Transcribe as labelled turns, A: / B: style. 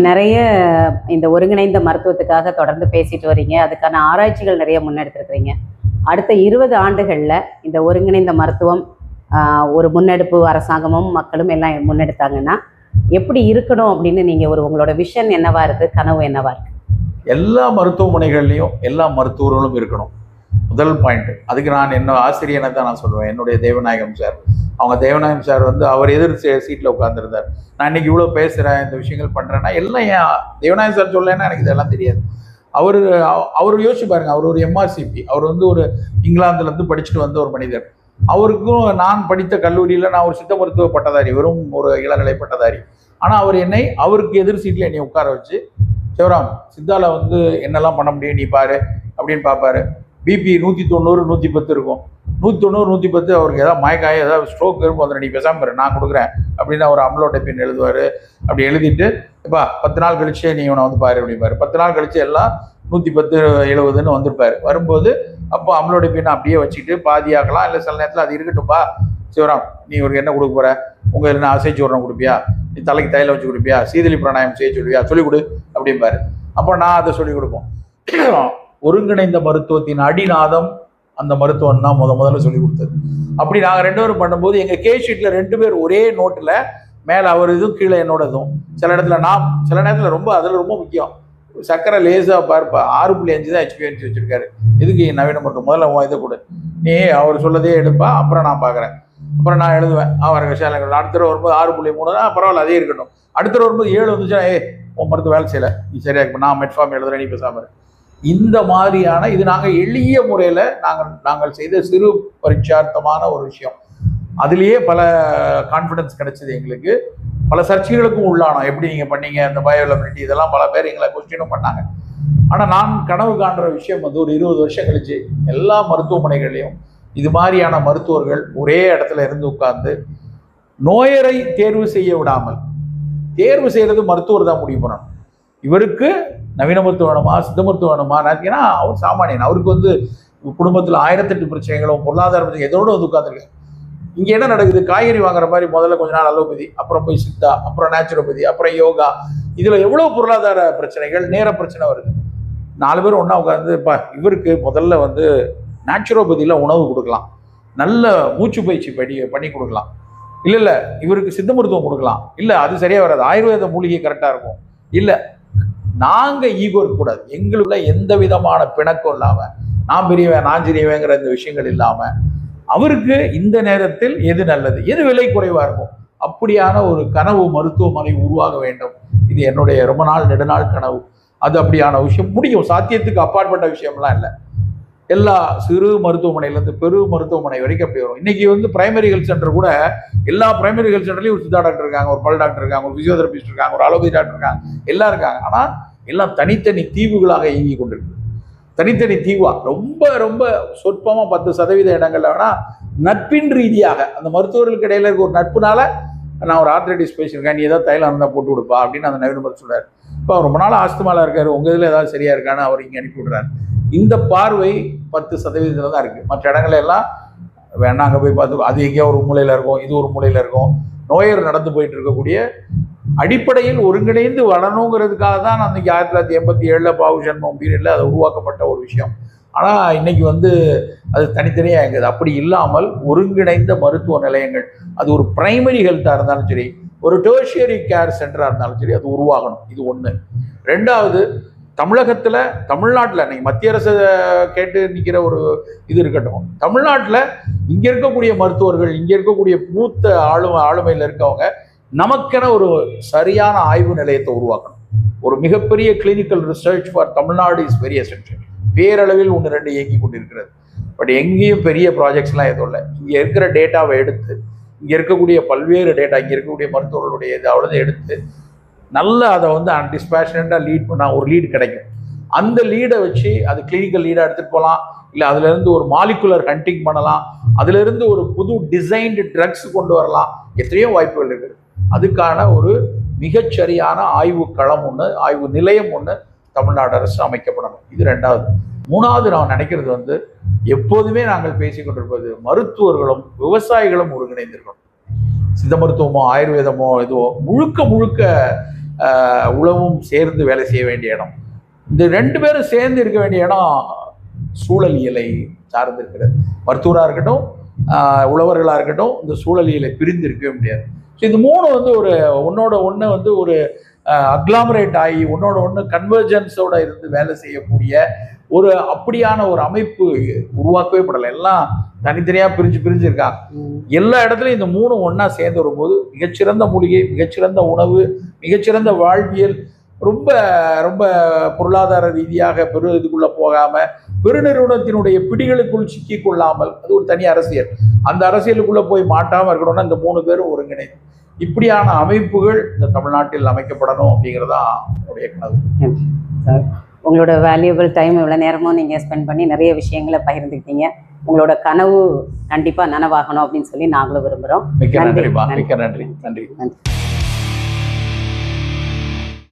A: நிறைய இந்த ஒருங்கிணைந்த மருத்துவத்துக்காக தொடர்ந்து பேசிட்டு வரீங்க. அதுக்கான ஆராய்ச்சிகள் நிறைய முன்னெடுத்திருக்கிறீங்க. அடுத்த 20 ஆண்டுகளில் இந்த ஒருங்கிணைந்த மருத்துவம் ஒரு முன்னெடுப்பு அரசாங்கமும் மக்களும் எல்லாம் முன்னெடுத்தாங்கன்னா எப்படி இருக்கணும் அப்படின்னு நீங்கள் உங்களோட விஷன் என்னவா இருக்கு, கனவு என்னவா இருக்கு?
B: எல்லா மருத்துவமனைகள்லையும் எல்லா மருத்துவர்களும் இருக்கணும். முதல் பாயிண்ட். அதுக்கு நான் என்ன ஆசிரியனை தான் நான் சொல்லுவேன். என்னுடைய தேவநாயகம் சார், அவங்க தேவநாயகம் சார் அவர் எதிர் சீட்டில் உட்காந்துருந்தார். நான் இன்னைக்கு இவ்வளோ பேசுகிறேன், இந்த விஷயங்கள் பண்ணுறேன்னா எல்லாம் ஏன் தேவநாயகம் சார் சொல்லலைன்னா எனக்கு இதெல்லாம் தெரியாது. அவர் யோசிச்சு பாருங்க. அவர் ஒரு எம்ஆர்சிபி, அவர் ஒரு இங்கிலாந்துலேருந்து படிச்சுட்டு வந்த ஒரு மனிதர். அவருக்கும் நான் படித்த கல்லூரியில் நான் ஒரு சித்த மருத்துவ பட்டதாரி, வெறும் ஒரு இளநிலை பட்டதாரி. ஆனால் அவர் அவருக்கு எதிர் சீட்டில் என்னை உட்கார வச்சு, சிவராம் சித்தால என்னெல்லாம் பண்ண முடியும் நீ பாரு அப்படின்னு பார்ப்பாரு. பிபி 190 110 இருக்கும். 190 110 அவருக்கு ஏதாவது மயக்காயம் ஏதாவது ஸ்ட்ரோக் இருக்கும், அதில் நீ பேசாமல் இரு, நான் கொடுக்குறேன் அப்படின்னு அவர் அம்லோடெப்பின் எழுதுவார். அப்படி எழுதிட்டு இப்போ 10 நாள் கழிச்சு நீ இவனை பாரு அப்படிப்பாரு. 10 நாள் கழிச்சு எல்லாம் 110 70ன்னு வந்திருப்பாரு. வரும்போது அப்போ அம்லோடெப்பின் அப்படியே வச்சுட்டு பாதியாக்கலாம், இல்லை சில நேரத்தில் அது இருக்கட்டும்பா சிவராம் நீ இவருக்கு என்ன கொடுக்க போற, உங்க என்ன அசைச்சு உரம் கொடுப்பியா, நீ தலைக்கு தையில வச்சு கொடுப்பியா, சீதளி பிராணாயம் செய்ய சொல்லுவியா, சொல்லிக் கொடு அப்படிம்பாரு. அப்போ நான் அதை சொல்லிக் கொடுப்போம். ஒருங்கிணைந்த மருத்துவத்தின் அடிநாதம் அந்த மருத்துவம் தான் முதல்ல சொல்லி கொடுத்தது. அப்படி நாங்கள் 2 பேரும் பண்ணும்போது எங்கள் கே ஷீட்டில் 2 பேர் ஒரே நோட்டில், மேலே அவர் இதுவும் கீழே என்னோட இதுவும். சில இடத்துல நான் சில நேரத்தில் அதில் ரொம்ப முக்கியம், சக்கரை லேசாக பார்ப்பா 6.5 தான் ஹெச்பிஎன்சி வச்சிருக்காரு. இதுக்கு நவீன மட்டும் முதல்ல இதை கொடு, நீ அவர் சொல்லதே எடுப்பா, அப்புறம் நான் பார்க்குறேன், அப்புறம் நான் எழுதுவேன். அவருக்கு விஷயம் அடுத்த வரும்போது 6.3 தான், பரவாயில்ல அதே இருக்கட்டும். அடுத்த வரும்போது 7 வந்துச்சுன்னா உன் மருத்துவ வேலை செய்யலை, நீ சரியா இருக்கு, நான் மெட்ஃபார்ம் எழுதுறேன், நீ பேசாமல். இந்த மாதிரியான இது நாங்கள் எளிய முறையில் நாங்கள் செய்த சிறு பரிட்சார்த்தமான ஒரு விஷயம். அதுலேயே பல கான்ஃபிடன்ஸ் கிடைச்சது எங்களுக்கு. பல சர்ச்சைகளுக்கும் உள்ளானோம். எப்படி நீங்கள் பண்ணீங்க, இந்த பயோலபிலிட்டி இதெல்லாம் பல பேர் எங்களை கொஸ்டினும் பண்ணாங்க. ஆனால் நான் கனவு காண்ற விஷயம் ஒரு 20 வருஷம் கழிச்சு எல்லா மருத்துவமனைகளையும் இது மாதிரியான மருத்துவர்கள் ஒரே இடத்துல இருந்து உட்கார்ந்து நோயரை தேர்வு செய்ய விடாமல், தேர்வு செய்யறது மருத்துவர் தான் முடிவு பண்ணணும். இவருக்கு நவீன மருத்துவம் வேணுமா, சித்த மருத்துவம் வேணுமா, ஏன்னா அவர் சாமானியன். அவருக்கு குடும்பத்தில் 1008 பிரச்சனைகளும் பொருளாதார பிரச்சனை எதோடு உட்காந்துருக்காரு. இங்கே என்ன நடக்குது, காய்கறி வாங்குற மாதிரி முதல்ல கொஞ்ச நாள் அலோபதி, அப்புறம் போய் சித்தா, அப்புறம் நேச்சுரோபதி, அப்புறம் யோகா. இதுல எவ்வளவு பொருளாதார பிரச்சனைகள், நேர பிரச்சனை வருது. 4 பேர் ஒன்னா உட்காந்து இவருக்கு முதல்ல நேச்சுரோபதியில உணவு கொடுக்கலாம், நல்ல மூச்சு பயிற்சி பண்ணி கொடுக்கலாம். இல்ல இவருக்கு சித்த மருத்துவம் கொடுக்கலாம், இல்ல அது சரியா வராது, ஆயுர்வேத மூலிகை கரெக்டா இருக்கும். இல்ல நாங்க ஈகோ இருக்கக்கூடாது, எங்களுக்குள்ள எந்த விதமான பிணக்கம் இல்லாம, நான் பெரியவன் நான் சிறியவங்கிற இந்த விஷயங்கள் இல்லாம, அவருக்கு இந்த நேரத்தில் எது நல்லது, எது விலை குறைவா இருக்கும், அப்படியான ஒரு கனவு மருத்துவமனை உருவாக வேண்டும். இது என்னுடைய ரொம்ப நாள் நெடுநாள் கனவு. அது அப்படியான விஷயம் முடியும், சாத்தியத்துக்கு அப்பாற்பட்ட விஷயம்லாம் இல்லை. எல்லா சிறு மருத்துவமனையிலேருந்து பெரு மருத்துவமனை வரைக்கும் அப்படி வரும். இன்னைக்கு பிரைமரி ஹெல்த் சென்டர் கூட எல்லா பிரைமரி ஹெல்த் சென்டர்லையும் ஒரு சித்தா டாக்டர் இருக்காங்க, ஒரு பல் டாக்டர் இருக்காங்க, ஒரு பிசியோதெரபிஸ்ட் இருக்காங்க, ஒரு அலோபதி டாக்டர் இருக்காங்க, எல்லாம் இருக்காங்க. ஆனால் எல்லாம் தனித்தனி தீவுகளாக இயங்கி கொண்டிருக்கு. தனித்தனி தீவா ரொம்ப ரொம்ப சொற்பமாக 10% இடங்கள்ல வேணா நட்பின் ரீதியாக அந்த மருத்துவர்களுக்கு இடையில இருக்க ஒரு நட்புனால, நான் ஒரு ஆர்த்ரைட்டிஸ் பேசியிருக்கேன், நீ ஏதாவது தைலம் இருந்தால் போட்டு கொடுப்பா அப்படின்னு அந்த நவீன மருத்துவர் சொல்றாரு. இப்போ ரொம்ப நாள் ஆஸ்துமால இருக்காரு, உங்க இதில் ஏதாவது சரியா இருக்கான்னு அவர் இங்கே அனுப்பி விடுறாரு. இந்த பார்வை 10% தான் இருக்கு. மற்ற இடங்கள் எல்லாம் வேணா அங்கே போய் பார்த்து, அது எங்கேயோ ஒரு மூலையில இருக்கும், இது ஒரு மூலையில இருக்கும். நோயர் நடந்து போயிட்டு இருக்கக்கூடிய அடிப்படையில் ஒருங்கிணைந்து வரணுங்கிறதுக்காக தான் அன்னைக்கு 1987 பாவு ஜன்மம் பீரியட்ல அது உருவாக்கப்பட்ட ஒரு விஷயம். ஆனா இன்னைக்கு அது தனித்தனியா இருக்குது. அப்படி இல்லாமல் ஒருங்கிணைந்த மருத்துவ நிலையங்கள், அது ஒரு பிரைமரி ஹெல்த்தா இருந்தாலும் சரி, ஒரு டெர்ஷியரி கேர் சென்டரா இருந்தாலும் சரி, அது உருவாகணும். இது ஒண்ணு. 2வது, தமிழகத்துல தமிழ்நாட்டில் இன்னைக்கு மத்திய அரசு கேட்டு நிற்கிற ஒரு இது இருக்கட்டும், தமிழ்நாட்டில் இங்க இருக்கக்கூடிய மருத்துவர்கள், இங்க இருக்கக்கூடிய மூத்த ஆளுமையில் இருக்கவங்க நமக்கென ஒரு சரியான ஆய்வு நிலையத்தை உருவாக்கணும். ஒரு மிகப்பெரிய clinical research for Tamil Nadu is very essential. பேரளவில் 1-2 இயங்கி கொண்டிருக்கிறது. பட் எங்கேயும் பெரிய ப்ராஜெக்ட்ஸ்லாம் எதுவும் இல்லை. இங்கே இருக்கிற டேட்டாவை எடுத்து, இங்கே இருக்கக்கூடிய பல்வேறு டேட்டா, இங்கே இருக்கக்கூடிய மருத்துவர்களுடைய இதை எடுத்து நல்லா அதை டிஸ்பேஷனட்டாக லீட் பண்ணால் ஒரு லீடு கிடைக்கும். அந்த லீடை வச்சு அது கிளினிக்கல் லீடாக எடுத்துகிட்டு போகலாம். இல்லை அதுலேருந்து ஒரு மாலிகுலர் ஹண்டிங் பண்ணலாம், அதுலேருந்து ஒரு புது டிசைன்டு ட்ரக்ஸ் கொண்டு வரலாம். எத்தனையோ வாய்ப்புகள் இருக்குது. அதுக்கான ஒரு மிகச்சரியான ஆய்வு களம் ஒன்று, ஆய்வு நிலையம் ஒன்று தமிழ்நாடு அரசு அமைக்கப்படணும். இது 2வது. 3வது, நான் நினைக்கிறது எப்போதுமே நாங்கள் பேசிக்கொண்டிருப்பது, மருத்துவர்களும் விவசாயிகளும் ஒருங்கிணைந்திருக்கணும். சித்த மருத்துவமோ ஆயுர்வேதமோ இதுவோ முழுக்க உழவும் சேர்ந்து வேலை செய்ய வேண்டிய இடம். இந்த 2 பேரும் சேர்ந்து இருக்க வேண்டிய இடம் சூழலியலை சார்ந்து இருக்கிறது. மருத்துவராக இருக்கட்டும், உழவர்களாக இருக்கட்டும், இந்த சூழலியலை பிரிந்து இருக்கவே முடியாது. ஸோ இந்த 3 வந்து ஒரு ஒன்னோட ஒன்று வந்து ஒரு அக்ளாமரேட் ஆகி ஒன்னோட ஒன்று கன்வர்ஜென்ஸோட இருந்து வேலை செய்யக்கூடிய ஒரு அப்படியான ஒரு அமைப்பு உருவாக்கவே படலை. எல்லாம் தனித்தனியாக பிரிஞ்சு இருக்காங்க. எல்லா இடத்துலையும் இந்த 3 ஒன்றா சேர்ந்து வரும்போது மிகச்சிறந்த மூலிகை, மிகச்சிறந்த உணவு, மிகச்சிறந்த வாழ்வியல், ரொம்ப ரொம்ப பொருளாதார ரீதியாக இதுக்குள்ளே போகாமல் பெருநிறுவனத்தினுடைய பிடிகளுக்குள் சிக்கி கொள்ளாமல், அது ஒரு தனி அரசியல், அந்த அரசியலுக்குள்ளே போய் மாட்டாமல் இருக்கணும்னா இந்த 3 பேரும் ஒருங்கிணைந்து இப்படியான அமைப்புகள் இந்த தமிழ்நாட்டில் அமைக்கப்படணும் அப்படிங்கிறதான் என்னுடைய கனவு.
A: சார், உங்களோட வேல்யூபிள் டைம் இவ்வளோ நேரமும் நீங்கள் ஸ்பெண்ட் பண்ணி நிறைய விஷயங்களை பகிர்ந்துக்கிட்டீங்க. உங்களோட கனவு கண்டிப்பாக நனவாகணும் அப்படின்னு சொல்லி நாங்களும் விரும்புகிறோம்.
B: மிக்க நன்றி.